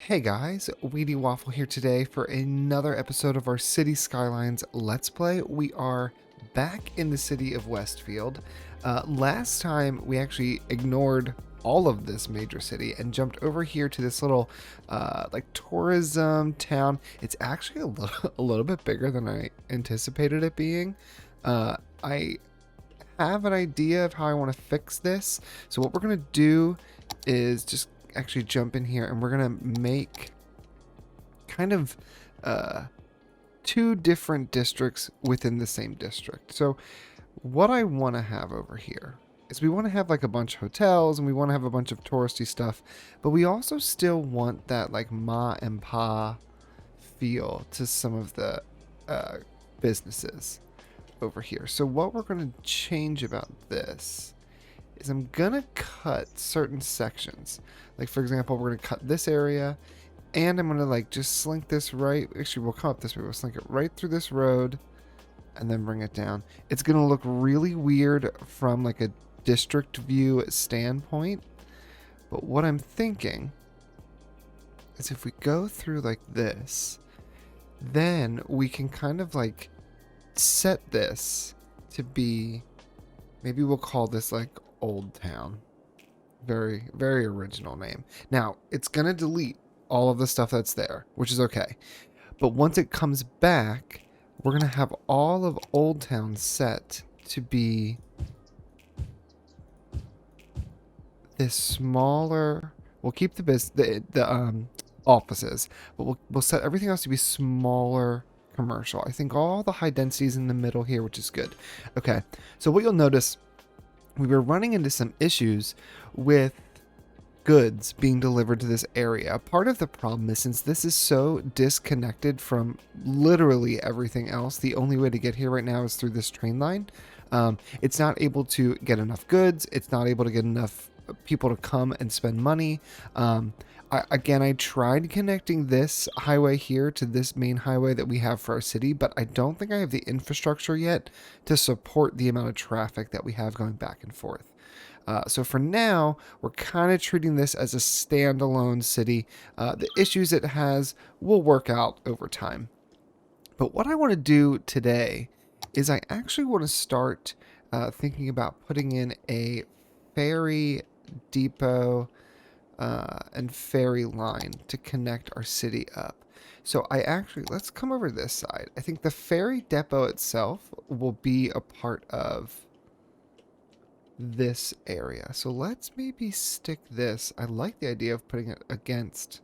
Hey guys, WheatyWaffle here today for another episode of our City Skylines Let's Play. We are back in the city of Westfield. Last time we actually ignored all of this major city and jumped over here to this little like tourism town. It's actually a little bit bigger than I anticipated it being. I have an idea of how I want to fix this. So what we're going to do is just actually jump in here and we're going to make kind of two different districts within the same district. So what I want to have over here is we want to have like a bunch of hotels and we want to have a bunch of touristy stuff, but we also still want that like ma and pa feel to some of the businesses over here. So what we're going to change about this is I'm going to cut certain sections. Like for example, we're going to cut this area and I'm going to like just slink this right. Actually, we'll come up this way. We'll slink it right through this road and then bring it down. It's going to look really weird from like a district view standpoint. But what I'm thinking is if we go through like this, then we can kind of like set this to be, maybe we'll call this like Old Town. Very, very original name. Now, it's going to delete all of the stuff that's there, which is okay. But once it comes back, we're going to have all of Old Town set to be this smaller. We'll keep the offices, but we'll set everything else to be smaller commercial. I think all the high densities in the middle here, which is good. Okay, so what you'll notice, we were running into some issues with goods being delivered to this area. Part of the problem is since this is so disconnected from literally everything else, the only way to get here right now is through this train line. It's not able to get enough goods. It's not able to get enough people to come and spend money. I tried connecting this highway here to this main highway that we have for our city, but I don't think I have the infrastructure yet to support the amount of traffic that we have going back and forth. So for now, we're kind of treating this as a standalone city. The issues it has will work out over time. But what I want to do today is I actually want to start thinking about putting in a ferry depot and ferry line to connect our city up. So let's come over to this side. I think the ferry depot itself will be a part of this area. So let's maybe stick this. I like the idea of putting it against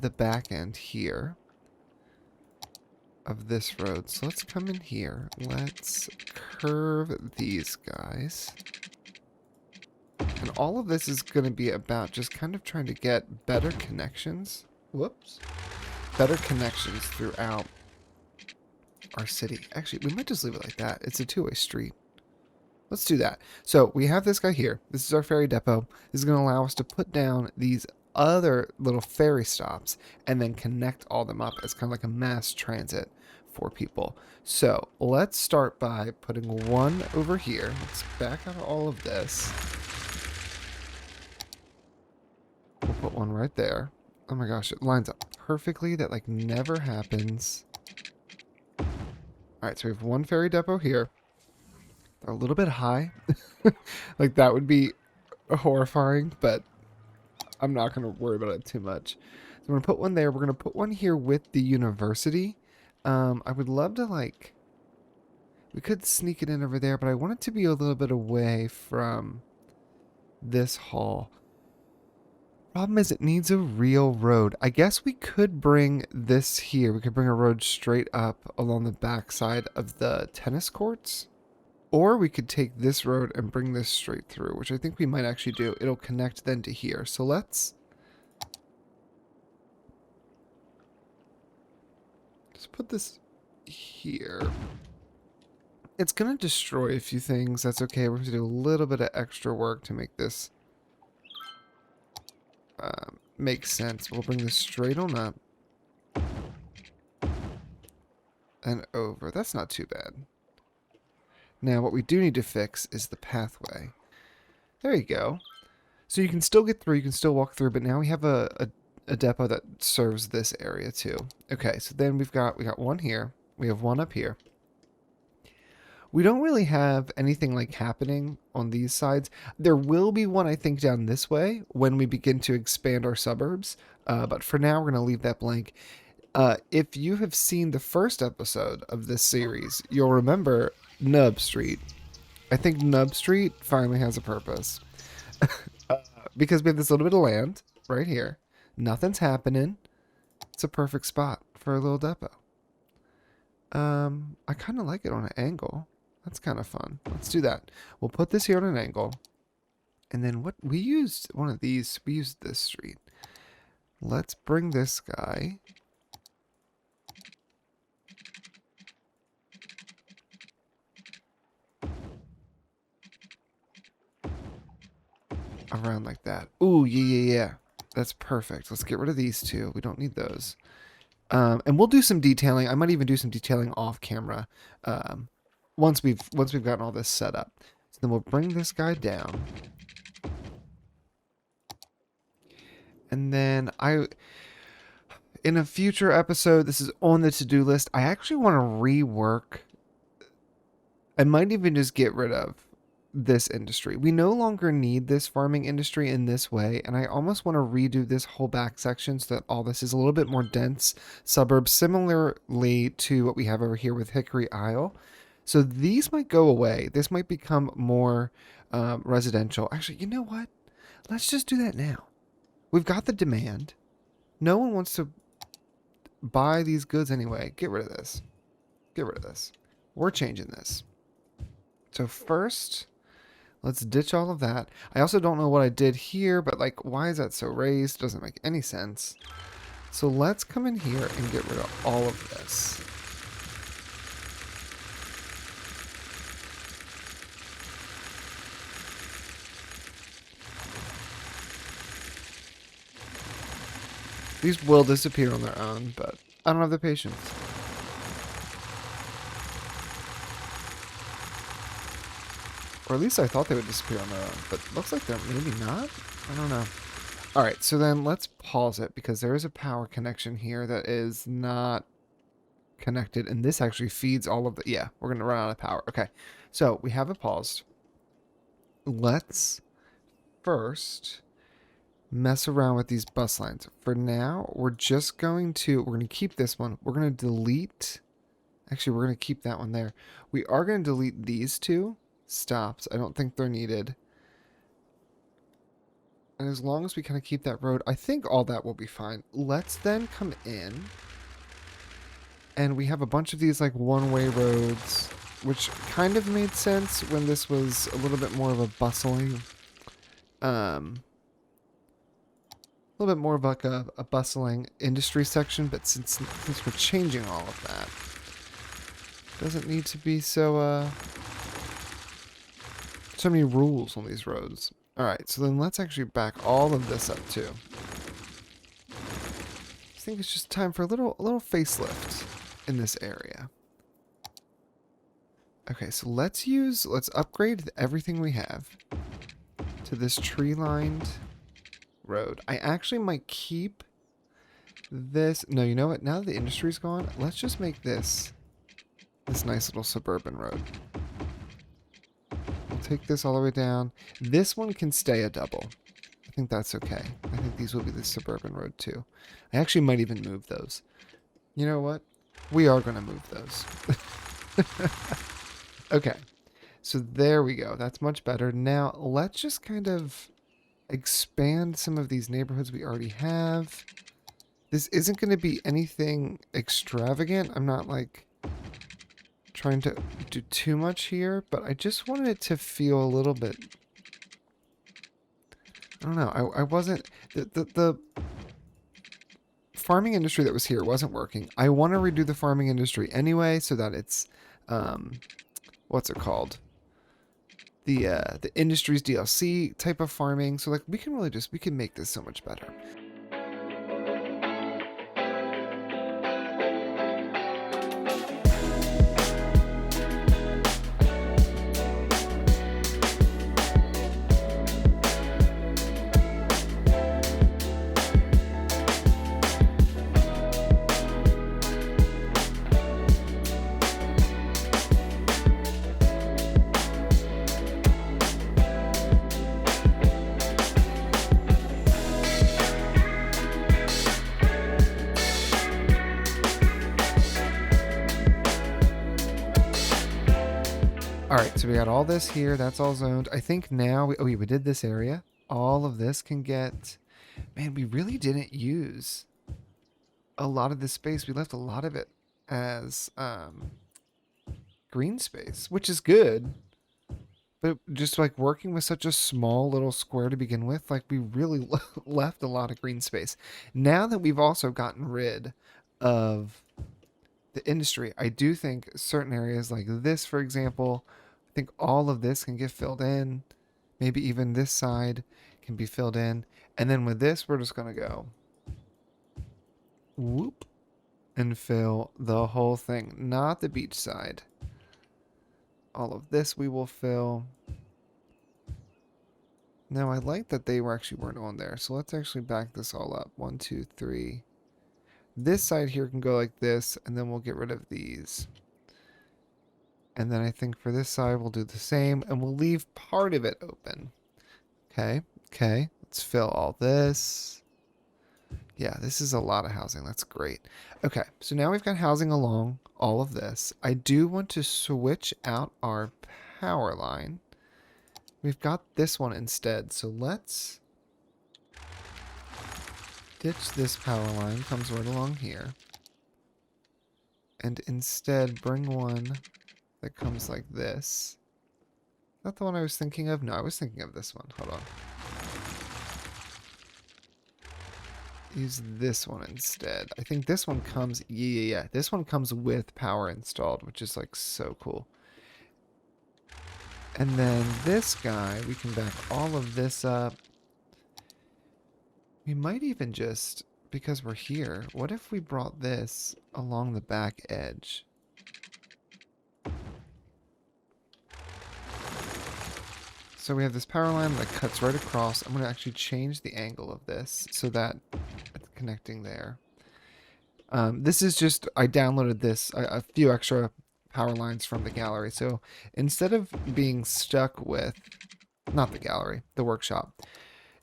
the back end here of this road. So let's come in here. Let's curve these guys. And all of this is going to be about just kind of trying to get better connections. Whoops. Better connections throughout our city. Actually, we might just leave it like that. It's a two-way street. Let's do that. So we have this guy here. This is our ferry depot. This is going to allow us to put down these other little ferry stops and then connect all them up as kind of like a mass transit for people. So let's start by putting one over here. Let's back out all of this. We'll put one right there. Oh my gosh, it lines up perfectly. That like never happens. Alright, so we have one ferry depot here. They're a little bit high. Like that would be horrifying, but I'm not going to worry about it too much. So I'm going to put one there. We're going to put one here with the university. I would love to like, we could sneak it in over there, but I want it to be a little bit away from this hall. Problem is it needs a real road. I guess we could bring this here. We could bring a road straight up along the backside of the tennis courts. Or we could take this road and bring this straight through, which I think we might actually do. It'll connect then to here. So let's just put this here. It's going to destroy a few things. That's okay. We're going to do a little bit of extra work to make this make sense. We'll bring this straight on up and over. That's not too bad. Now, what we do need to fix is the pathway. There you go. So you can still get through, you can still walk through, but now we have a a depot that serves this area too. Okay, so then we got one here. We have one up here. We don't really have anything like happening on these sides. There will be one, I think, down this way when we begin to expand our suburbs. But for now, we're going to leave that blank. If you have seen the first episode of this series, you'll remember Nub Street. I think Nub Street finally has a purpose. Because we have this little bit of land right here. Nothing's happening. It's a perfect spot for a little depot. I kind of like it on an angle. That's kind of fun. Let's do that. We'll put this here on an angle. And then what we used one of these, we used this street. Let's bring this guy around like that. Ooh, yeah. That's perfect. Let's get rid of these two. We don't need those. And we'll do some detailing. I might even do some detailing off camera. Once we've gotten all this set up. So then we'll bring this guy down. And then in a future episode, this is on the to-do list, I actually want to rework. I might even just get rid of this industry. We no longer need this farming industry in this way, and I almost want to redo this whole back section so that all this is a little bit more dense suburbs, similarly to what we have over here with Hickory Isle. So these might go away. This might become more residential. Actually, you know what? Let's just do that now. We've got the demand. No one wants to buy these goods anyway. Get rid of this. Get rid of this. We're changing this. So first, let's ditch all of that. I also don't know what I did here, but like, why is that so raised? Doesn't make any sense. So let's come in here and get rid of all of this. These will disappear on their own, but I don't have the patience. Or at least I thought they would disappear on their own, but looks like they're maybe not. I don't know. All right, so then let's pause it because there is a power connection here that is not connected, and this actually feeds all of the... Yeah, we're going to run out of power. Okay, so we have it paused. Let's first mess around with these bus lines. For now, we're going to keep this one. We're going to delete... Actually, we're going to keep that one there. We are going to delete these two stops. I don't think they're needed. And as long as we kind of keep that road, I think all that will be fine. Let's then come in. And we have a bunch of these like one-way roads, which kind of made sense when this was a little bit more of a bustling, a little bit more of like a bustling industry section. But since we're changing all of that, doesn't need to be so many rules on these roads. All right, so then let's actually back all of this up too. I think it's just time for a little facelift in this area. Okay, so let's upgrade everything we have to this tree-lined road. I actually might keep this. No, you know what? Now that the industry's gone, let's just make this nice little suburban road. We'll take this all the way down. This one can stay a double. I think that's okay. I think these will be the suburban road too. I actually might even move those. You know what? We are going to move those. Okay. So there we go. That's much better. Now let's just kind of expand some of these neighborhoods we already have. This isn't going to be anything extravagant. I'm not like trying to do too much here, but I just wanted it to feel a little bit... I don't know. I wasn't... The farming industry that was here wasn't working. I want to redo the farming industry anyway so that it's... what's it called? The industry's DLC type of farming. So like we can make this so much better. All right, so we got all this here. That's all zoned. I think now we did this area. All of this can get. Man, we really didn't use a lot of this space. We left a lot of it as green space, which is good. But just like working with such a small little square to begin with, like we really left a lot of green space. Now that we've also gotten rid of the industry, I do think certain areas like this, for example, I think all of this can get filled in. Maybe even this side can be filled in. And then with this, we're just going to go whoop and fill the whole thing, not the beach side. All of this we will fill. Now I like that they weren't on there. So let's actually back this all up. 1, 2, 3. This side here can go like this, and then we'll get rid of these. And then I think for this side we'll do the same, and we'll leave part of it open. Okay, okay. Let's fill all this. Yeah, this is a lot of housing. That's great. Okay, so now we've got housing along all of this. I do want to switch out our power line. We've got this one instead, so let's ditch this power line. Comes right along here. And instead bring one that comes like this. Is that the one I was thinking of? No, I was thinking of this one. Hold on. Use this one instead. I think this one comes, yeah. This one comes with power installed, which is like so cool. And then this guy, we can back all of this up. We might even just, because we're here, what if we brought this along the back edge? So we have this power line that cuts right across. I'm going to actually change the angle of this so that it's connecting there. This is just, I downloaded this, a few extra power lines from the gallery. So instead of being stuck with, not the gallery, the workshop,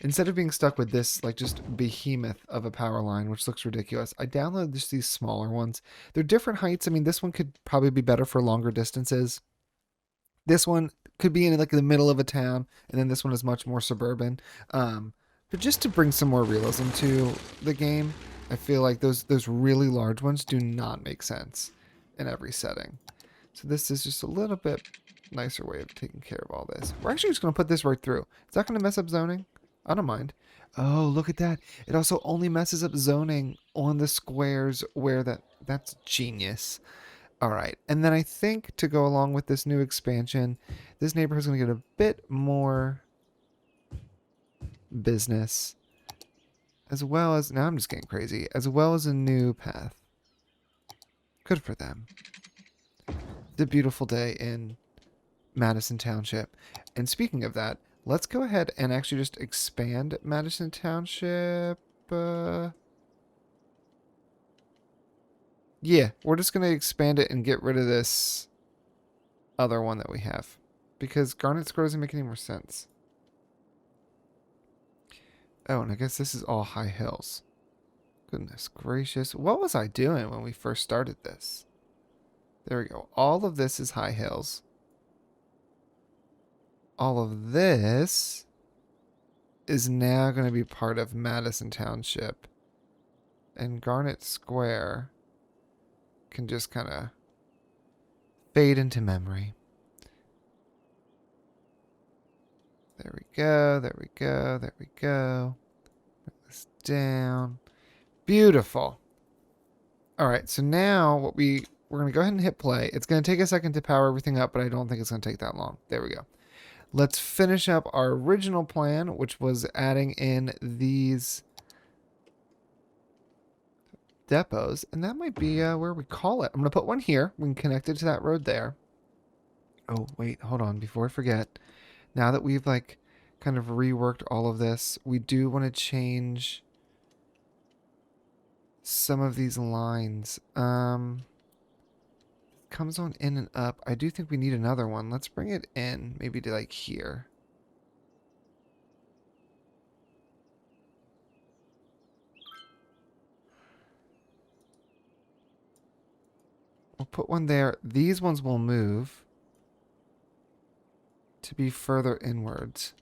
instead of being stuck with this, like just behemoth of a power line, which looks ridiculous, I downloaded just these smaller ones. They're different heights. I mean, this one could probably be better for longer distances. This one could be in like the middle of a town, and then this one is much more suburban. But just to bring some more realism to the game, I feel like those really large ones do not make sense in every setting. So this is just a little bit nicer way of taking care of all this. We're actually just going to put this right through. Is that going to mess up zoning? I don't mind. Oh, look at that. It also only messes up zoning on the squares where that's genius. All right. And then I think to go along with this new expansion, this neighborhood's going to get a bit more business, as well as, now I'm just getting crazy, as well as a new path. Good for them. It's a beautiful day in Madison Township. And speaking of that, let's go ahead and actually just expand Madison Township. Yeah, we're just going to expand it and get rid of this other one that we have. Because Garnet Square doesn't make any more sense. Oh, and I guess this is all high hills. Goodness gracious. What was I doing when we first started this? There we go. All of this is high hills. All of this is now going to be part of Madison Township. And Garnet Square can just kind of fade into memory. There we go, there we go, there we go. Bring this down. Beautiful. All right, so now we're going to go ahead and hit play. It's going to take a second to power everything up, but I don't think it's going to take that long. There we go. Let's finish up our original plan, which was adding in these depots, and that might be where we call it. I'm going to put one here. We can connect it to that road there. Oh, wait, hold on. Before I forget, now that we've like kind of reworked all of this, we do want to change some of these lines. Comes on in and up. I do think we need another one. Let's bring it in, maybe to like here. We'll put one there. These ones will move. to be further inwards.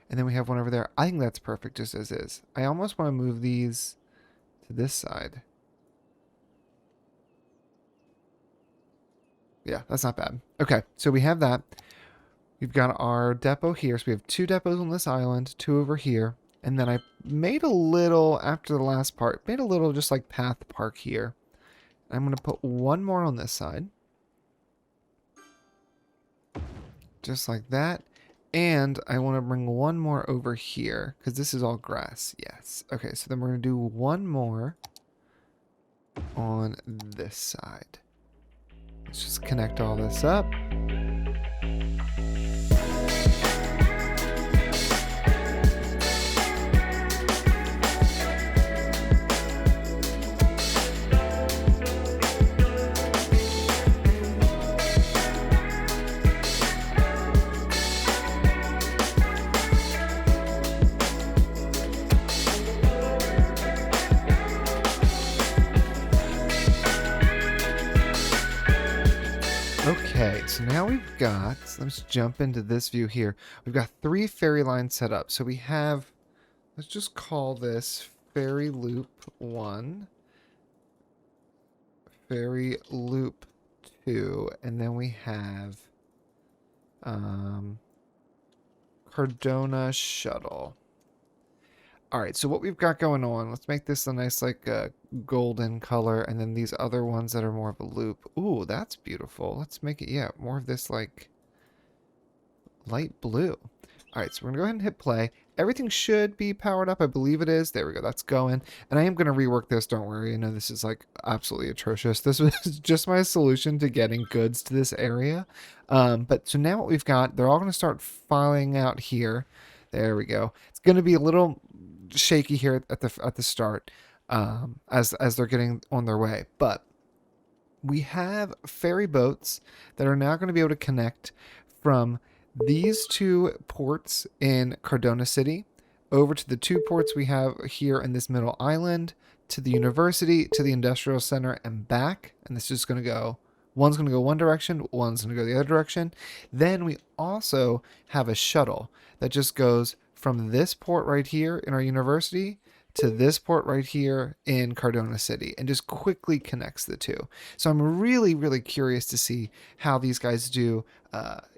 And then we have one over there. I think that's perfect just as is. I almost want to move these to this side. Yeah, that's not bad. Okay, so we have that. We've got our depot here. So we have 2 depots on this island, 2 over here. And then I made a little, after the last part, made a little just like path park here. I'm going to put 1 more on this side. Just like that. And I want to bring 1 more over here because this is all grass. Yes. Okay, so then we're going to do 1 more on this side. Let's just connect all this up. Okay, so now we've got, let's jump into this view here. We've got 3 ferry lines set up. So we have, let's just call this ferry loop 1, ferry loop 2, and then we have Cardona shuttle. All right, so what we've got going on, let's make this a nice like golden color, and then these other ones that are more of a loop. Ooh, that's beautiful. Let's make it, yeah, more of this like light blue. All right, so we're gonna go ahead and hit play. Everything should be powered up. I believe it is. There we go. That's going. And I am gonna rework this. Don't worry. I know this is like absolutely atrocious. This was just my solution to getting goods to this area. But so now what we've got, they're all gonna start filing out here. There we go. It's gonna be a little shaky here at the start as they're getting on their way, but we have ferry boats that are now going to be able to connect from these 2 ports in Cardona City over to the 2 ports we have here in this middle island, to the university, to the industrial center, and back. And this is going to go, one's going to go one direction, one's going to go the other direction. Then we also have a shuttle that just goes from this port right here in our university to this port right here in Cardona City and just quickly connects the 2. So I'm really, really curious to see how these guys do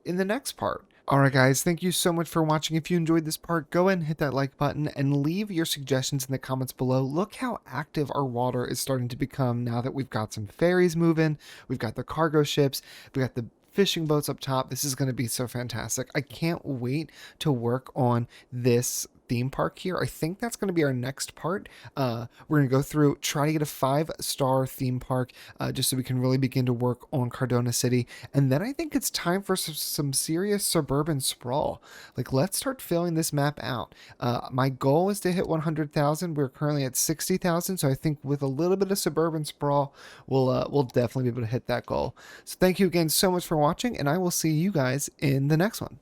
in the next part. Alright guys, thank you so much for watching. If you enjoyed this part, go ahead and hit that like button and leave your suggestions in the comments below. Look how active our water is starting to become now that we've got some ferries moving, we've got the cargo ships, we've got the fishing boats up top. This is going to be so fantastic. I can't wait to work on this theme park here. I think that's going to be our next part. We're going to go through, try to get a 5-star theme park just so we can really begin to work on Cardona City. And then I think it's time for some serious suburban sprawl. Like, let's start filling this map out. My goal is to hit 100,000. We're currently at 60,000. So I think with a little bit of suburban sprawl, we'll definitely be able to hit that goal. So thank you again so much for watching, and I will see you guys in the next one.